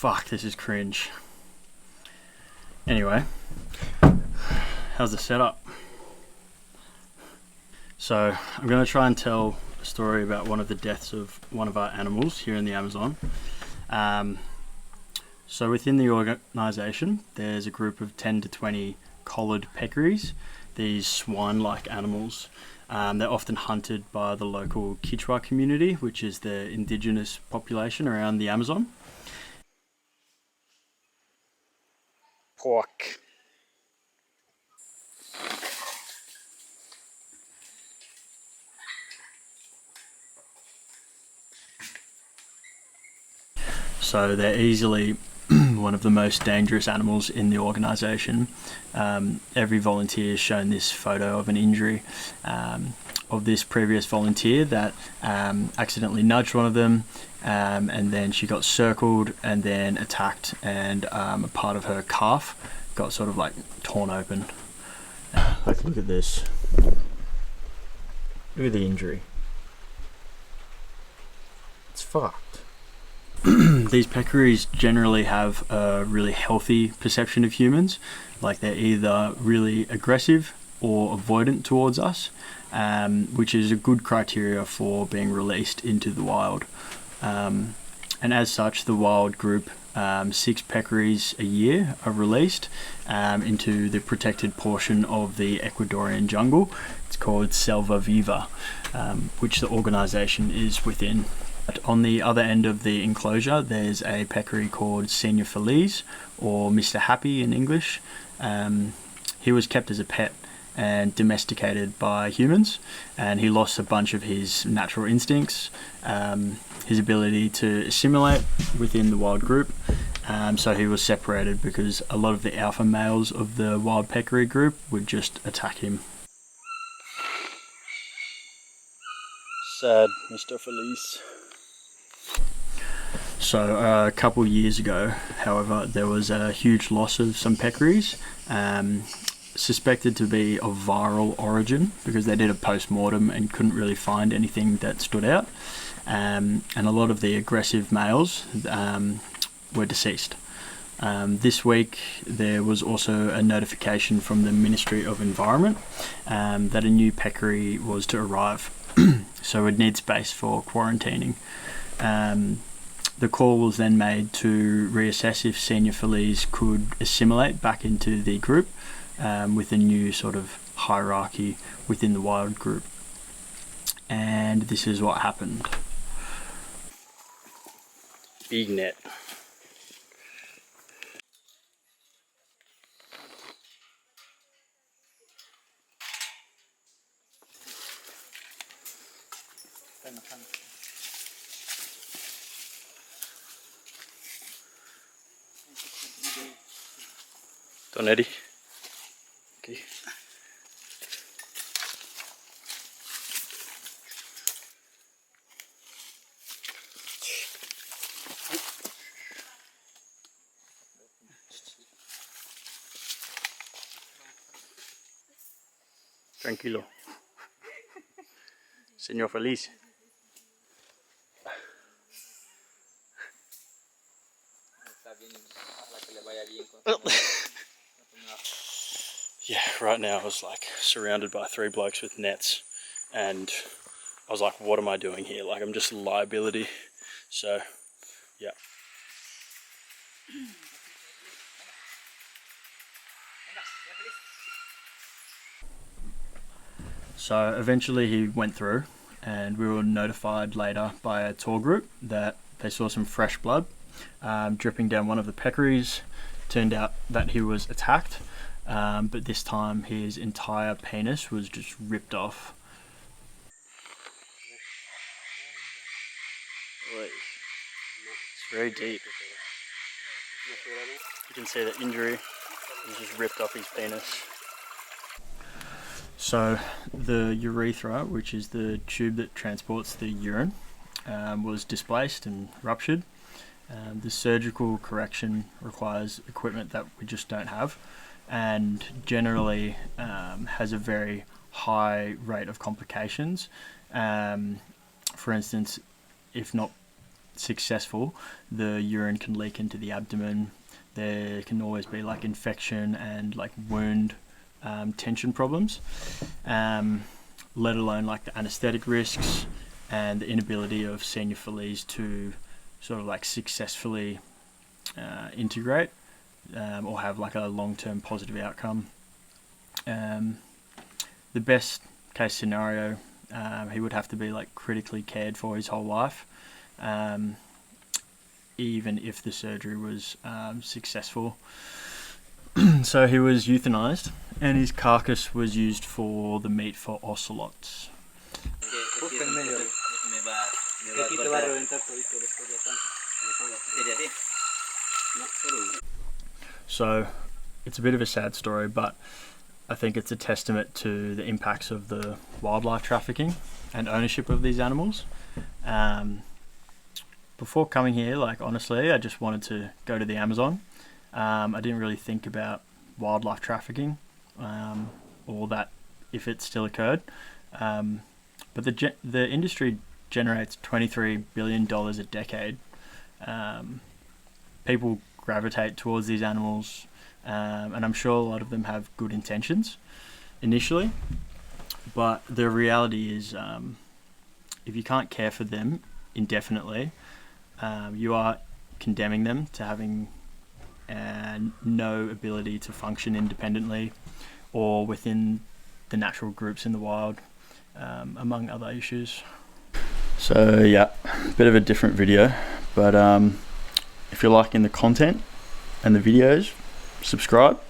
Fuck, this is cringe. Anyway, how's the setup? So I'm going to try and tell a story about one of the deaths of one of our animals here in the Amazon. So within the organisation, there's a group of 10 to 20 collared peccaries, these swine-like animals. They're often hunted by the local Quechua community, which is the indigenous population around the Amazon. Pork. So they're easily one of the most dangerous animals in the organisation. Every volunteer has shown this photo of an injury of this previous volunteer that accidentally nudged one of them, and then she got circled and then attacked, and a part of her calf got sort of like torn open. Like, look at this. Look at the injury. It's fucked. These peccaries generally have a really healthy perception of humans. Like, they're either really aggressive or avoidant towards us, which is a good criteria for being released into the wild. And as such, the wild group, 6 peccaries a year are released into the protected portion of the Ecuadorian jungle. It's called Selva Viva, which the organisation is within. On the other end of the enclosure, there's a peccary called Señor Feliz, or Mr. Happy in English. He was kept as a pet and domesticated by humans, and he lost a bunch of his natural instincts, his ability to assimilate within the wild group. So he was separated because a lot of the alpha males of the wild peccary group would just attack him. Sad Mr. Feliz. So a couple years ago, however, there was a huge loss of some peccaries, suspected to be of viral origin, because they did a post-mortem and couldn't really find anything that stood out, and a lot of the aggressive males were deceased. This week there was also a notification from the Ministry of Environment that a new peccary was to arrive, so it needs space for quarantining. The call was then made to reassess if Señor Feliz could assimilate back into the group with a new sort of hierarchy within the wild group. And this is what happened. Big net. Don Eddie. Okay. Tranquilo. Señor Feliz. Yeah, right now I was like surrounded by 3 blokes with nets, and I was like, what am I doing here? Like, I'm just a liability. So, yeah. So eventually he went through, and we were notified later by a tour group that they saw some fresh blood dripping down one of the peccaries. Turned out that he was attacked, but this time his entire penis was just ripped off. It's very deep. You can see the injury. He just ripped off his penis. So the urethra, which is the tube that transports the urine, was displaced and ruptured. The surgical correction requires equipment that we just don't have, and generally has a very high rate of complications. For instance, if not successful, the urine can leak into the abdomen. There can always be like infection and like wound tension problems, let alone like the anesthetic risks and the inability of senior fillies to sort of like successfully integrate or have like a long-term positive outcome. The best case scenario, he would have to be like critically cared for his whole life, even if the surgery was successful. So he was euthanized, and his carcass was used for the meat for ocelots. So it's a bit of a sad story, but I think it's a testament to the impacts of the wildlife trafficking and ownership of these animals. Before coming here, like honestly, I just wanted to go to the Amazon. I didn't really think about wildlife trafficking or that if it still occurred. But the industry generates $23 billion a decade. People gravitate towards these animals, and I'm sure a lot of them have good intentions initially. But the reality is, if you can't care for them indefinitely, you are condemning them to having no ability to function independently or within the natural groups in the wild, among other issues. So yeah, a bit of a different video, but if you're liking the content and the videos, subscribe.